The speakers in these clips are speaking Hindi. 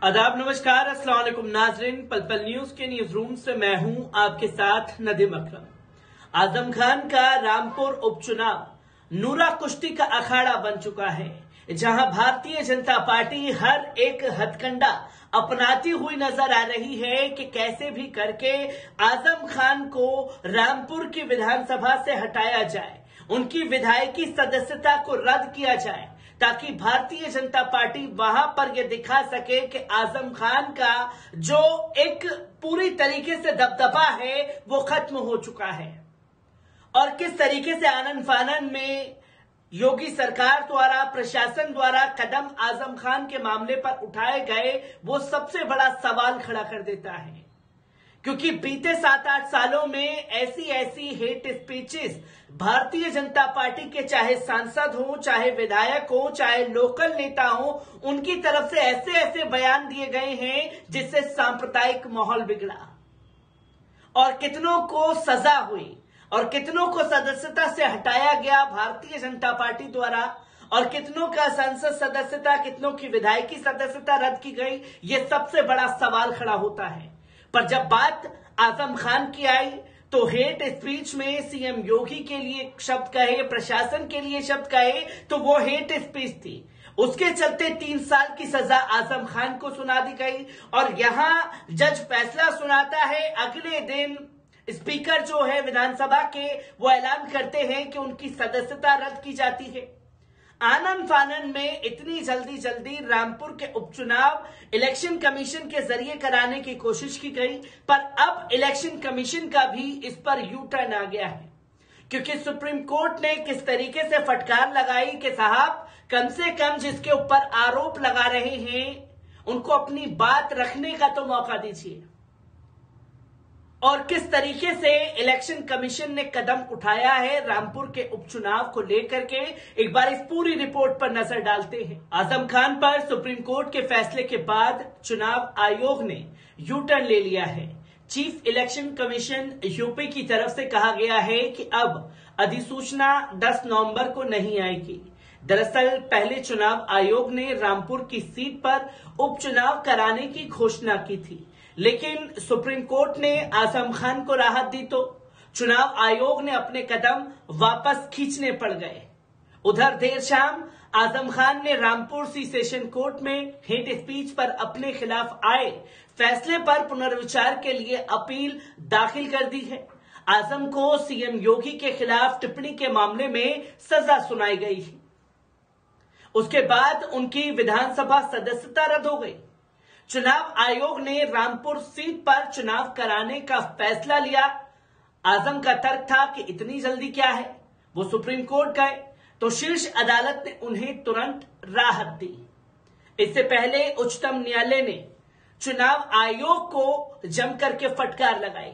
आदाब, नमस्कार, अस्सलाम वालेकुम नाजरीन। पल पल न्यूज के न्यूज रूम से मैं हूं आपके साथ नदीम अकरम। आजम खान का रामपुर उपचुनाव नूरा कुश्ती का अखाड़ा बन चुका है, जहां भारतीय जनता पार्टी हर एक हथकंडा अपनाती हुई नजर आ रही है कि कैसे भी करके आजम खान को रामपुर की विधानसभा से हटाया जाए, उनकी विधायकी सदस्यता को रद्द किया जाए, ताकि भारतीय जनता पार्टी वहां पर यह दिखा सके कि आजम खान का जो एक पूरी तरीके से दबदबा है वो खत्म हो चुका है। और किस तरीके से आनन फानन में योगी सरकार द्वारा, प्रशासन द्वारा कदम आजम खान के मामले पर उठाए गए, वो सबसे बड़ा सवाल खड़ा कर देता है। क्योंकि बीते 7-8 सालों में ऐसी hate speeches Bharatiya Janata party के चाहे सांसद हो, चाहे विधायक हो, चाहे लोकल नेता हो, उनकी तरफ से ऐसे बयान दिए गए हैं जिससे सांप्रदायिक माहौल बिगड़ा और कितनों को सजा हुई और कितनों को सदस्यता से हटाया गया भारतीय जनता पार्टी द्वारा, और कितनों का संसद सदस्यता, कितनों की विधायकी सदस्यता रद्द की गई। यह सबसे बड़ा सवाल खड़ा होता है। पर जब बात आजम खान की आई तो हेट स्पीच में सीएम योगी के लिए शब्द कहे, प्रशासन के लिए शब्द कहे, तो वो हेट स्पीच थी। उसके चलते 3 साल की सजा आजम खान को सुना दी गई और यहां जज फैसला सुनाता है। अगले दिन स्पीकर जो है विधानसभा के, वो ऐलान करते हैं कि उनकी सदस्यता रद्द की जाती है। आनन फानन में इतनी जल्दी रामपुर के उपचुनाव इलेक्शन कमीशन के जरिए कराने की कोशिश की गई, पर अब इलेक्शन कमीशन का भी इस पर यू टर्न आ गया है। क्योंकि सुप्रीम कोर्ट ने किस तरीके से फटकार लगाई कि साहब, कम से कम जिसके ऊपर आरोप लगा रहे हैं उनको अपनी बात रखने का तो मौका दीजिए। और किस तरीके से इलेक्शन कमीशन ने कदम उठाया है रामपुर के उपचुनाव को लेकर के, एक बार इस पूरी रिपोर्ट पर नजर डालते हैं। आजम खान पर सुप्रीम कोर्ट के फैसले के बाद चुनाव आयोग ने यू टर्न ले लिया है। चीफ इलेक्शन कमीशन यूपी की तरफ से कहा गया है कि अब अधिसूचना 10 नवंबर को नहीं आएगी। दरअसल पहले चुनाव आयोग ने रामपुर की सीट पर उपचुनाव कराने की घोषणा की थी, लेकिन सुप्रीम कोर्ट ने आजम खान को राहत दी तो चुनाव आयोग ने अपने कदम वापस खींचने पड़ गए। उधर देर शाम आजम खान ने रामपुर सी सेशन कोर्ट में हेट स्पीच पर अपने खिलाफ आए फैसले पर पुनर्विचार के लिए अपील दाखिल कर दी है। आजम को सीएम योगी के खिलाफ टिप्पणी के मामले में सजा सुनाई गई है। उसके बाद उनकी विधानसभा सदस्यता रद्द हो गई। चुनाव आयोग ने रामपुर सीट पर चुनाव कराने का फैसला लिया। आजम का तर्क था कि इतनी जल्दी क्या है, वो सुप्रीम कोर्ट गए तो शीर्ष अदालत ने उन्हें तुरंत राहत दी। इससे पहले उच्चतम न्यायालय ने चुनाव आयोग को जमकर के फटकार लगाई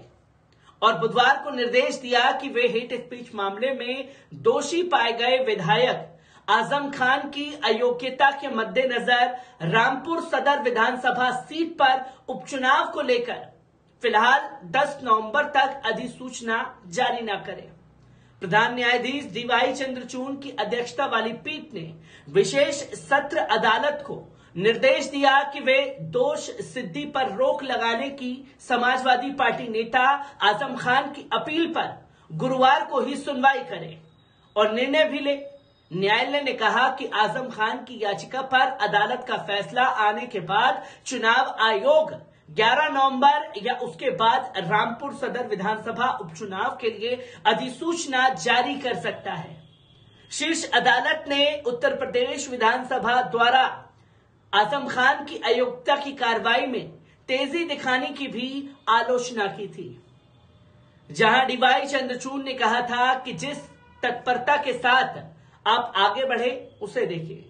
और बुधवार को निर्देश दिया कि वे हेट स्पीच मामले में दोषी पाए गए विधायक आजम खान की अयोग्यता के मद्देनजर रामपुर सदर विधानसभा सीट पर उपचुनाव को लेकर फिलहाल 10 नवंबर तक अधिसूचना जारी न करें। प्रधान न्यायाधीश डीवाई चंद्रचूड़ की अध्यक्षता वाली पीठ ने विशेष सत्र अदालत को निर्देश दिया कि वे दोष सिद्धि पर रोक लगाने की समाजवादी पार्टी नेता आजम खान की अपील पर गुरुवार को ही सुनवाई करे और निर्णय भी ले। न्यायालय ने कहा कि आजम खान की याचिका पर अदालत का फैसला आने के बाद चुनाव आयोग 11 नवंबर या उसके बाद रामपुर सदर विधानसभा उपचुनाव के लिए अधिसूचना जारी कर सकता है। शीर्ष अदालत ने उत्तर प्रदेश विधानसभा द्वारा आजम खान की अयोग्यता की कार्रवाई में तेजी दिखाने की भी आलोचना की थी, जहां डीवाई चंद्रचूड़ ने कहा था कि जिस तत्परता के साथ आप आगे बढ़े उसे देखिए।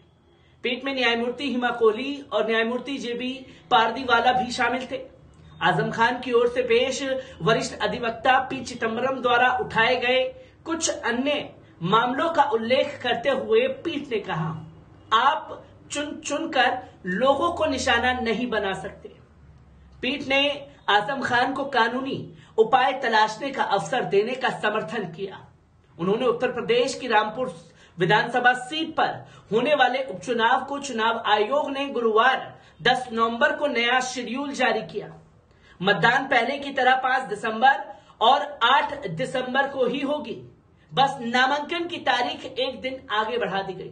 पीठ में न्यायमूर्ति हिमा कोहली और न्यायमूर्ति जेबी पारदीवाला भी शामिल थे। आजम खान की ओर से पेश वरिष्ठ अधिवक्ता पी चिदम्बरम द्वारा उठाए गए कुछ अन्य मामलों का उल्लेख करते हुए पीठ ने कहा, आप चुनकर लोगों को निशाना नहीं बना सकते। पीठ ने आजम खान को कानूनी उपाय तलाशने का अवसर देने का समर्थन किया। उन्होंने उत्तर प्रदेश की रामपुर विधानसभा सीट पर होने वाले उपचुनाव को चुनाव आयोग ने गुरुवार 10 नवंबर को नया शेड्यूल जारी किया। मतदान पहले की तरह 5 दिसंबर और 8 दिसंबर को ही होगी। बस नामांकन की तारीख एक दिन आगे बढ़ा दी गई।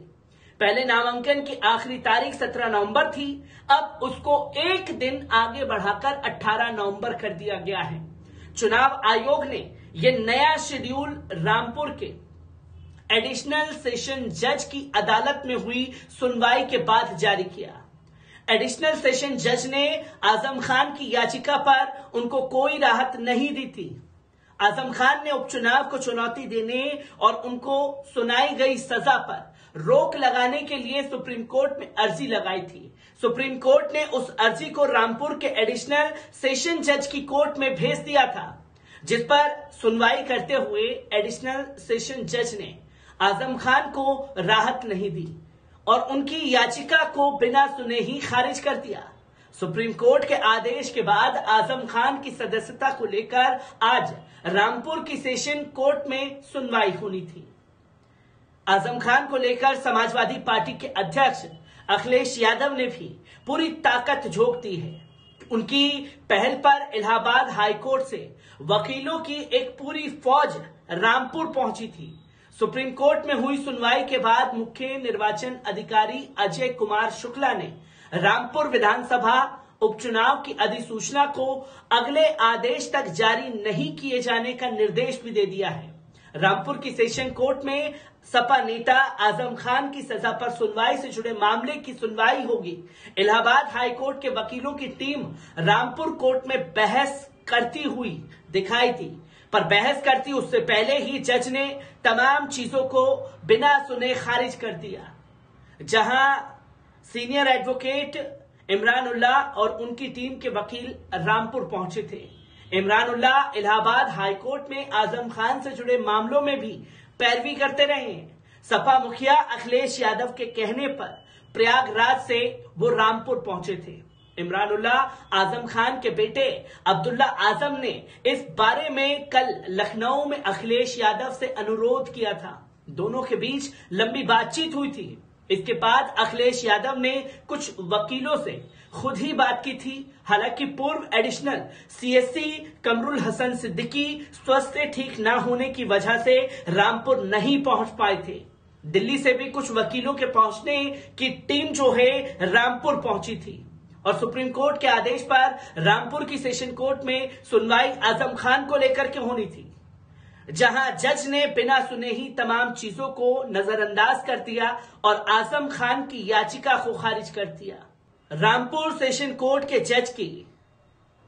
पहले नामांकन की आखिरी तारीख 17 नवंबर थी, अब उसको एक दिन आगे बढ़ाकर 18 नवंबर कर दिया गया है। चुनाव आयोग ने यह नया शेड्यूल रामपुर के एडिशनल सेशन जज की अदालत में हुई सुनवाई के बाद जारी किया। एडिशनल सेशन जज ने आजम खान की याचिका पर उनको कोई राहत नहीं दी थी। आजम खान ने उपचुनाव को चुनौती देने और उनको सुनाई गई सजा पर रोक लगाने के लिए सुप्रीम कोर्ट में अर्जी लगाई थी। सुप्रीम कोर्ट ने उस अर्जी को रामपुर के एडिशनल सेशन जज की कोर्ट में भेज दिया था, जिस पर सुनवाई करते हुए एडिशनल सेशन जज ने आजम खान को राहत नहीं दी और उनकी याचिका को बिना सुने ही खारिज कर दिया। सुप्रीम कोर्ट के आदेश के बाद आजम खान की सदस्यता को लेकर आज रामपुर की सेशन कोर्ट में सुनवाई होनी थी। आजम खान को लेकर समाजवादी पार्टी के अध्यक्ष अखिलेश यादव ने भी पूरी ताकत झोंक दी है। उनकी पहल पर इलाहाबाद हाईकोर्ट से वकीलों की एक पूरी फौज रामपुर पहुंची थी। सुप्रीम कोर्ट में हुई सुनवाई के बाद मुख्य निर्वाचन अधिकारी अजय कुमार शुक्ला ने रामपुर विधानसभा उपचुनाव की अधिसूचना को अगले आदेश तक जारी नहीं किए जाने का निर्देश भी दे दिया है। रामपुर की सेशन कोर्ट में सपा नेता आजम खान की सजा पर सुनवाई से जुड़े मामले की सुनवाई होगी। इलाहाबाद हाईकोर्ट के वकीलों की टीम रामपुर कोर्ट में बहस करती हुई दिखाई दी, पर बहस करती उससे पहले ही जज ने तमाम चीजों को बिना सुने खारिज कर दिया। जहां सीनियर एडवोकेट इमरान उल्लाह और उनकी टीम के वकील रामपुर पहुंचे थे। इमरान उल्लाह इलाहाबाद हाईकोर्ट में आजम खान से जुड़े मामलों में भी पैरवी करते रहे हैं। सपा मुखिया अखिलेश यादव के कहने पर प्रयागराज से वो रामपुर पहुंचे थे। इमरान उल्लाह आजम खान के बेटे अब्दुल्ला आजम ने इस बारे में कल लखनऊ में अखिलेश यादव से अनुरोध किया था। दोनों के बीच लंबी बातचीत हुई थी। इसके बाद अखिलेश यादव ने कुछ वकीलों से खुद ही बात की थी। हालांकि पूर्व एडिशनल सीएससी कमरुल हसन सिद्दीकी स्वास्थ्य ठीक न होने की वजह से रामपुर नहीं पहुंच पाए थे। दिल्ली से भी कुछ वकीलों के पहुंचने की टीम जो है रामपुर पहुंची थी और सुप्रीम कोर्ट के आदेश पर रामपुर की सेशन कोर्ट में सुनवाई आजम खान को लेकर के होनी थी, जहां जज ने बिना सुने ही तमाम चीजों को नजरअंदाज कर दिया और आजम खान की याचिका को खारिज कर दिया। रामपुर सेशन कोर्ट के जज की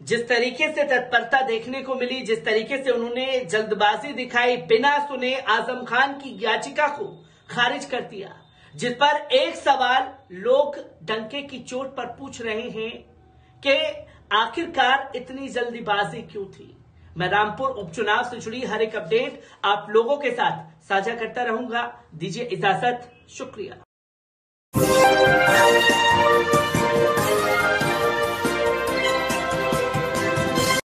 जिस तरीके से तत्परता देखने को मिली, जिस तरीके से उन्होंने जल्दबाजी दिखाई, बिना सुने आजम खान की याचिका को खारिज कर दिया, जिस पर एक सवाल लोग डंके की चोट पर पूछ रहे हैं कि आखिरकार इतनी जल्दीबाजी क्यों थी। मैं रामपुर उपचुनाव से जुड़ी हर एक अपडेट आप लोगों के साथ साझा करता रहूंगा। दीजिए इजाजत, शुक्रिया।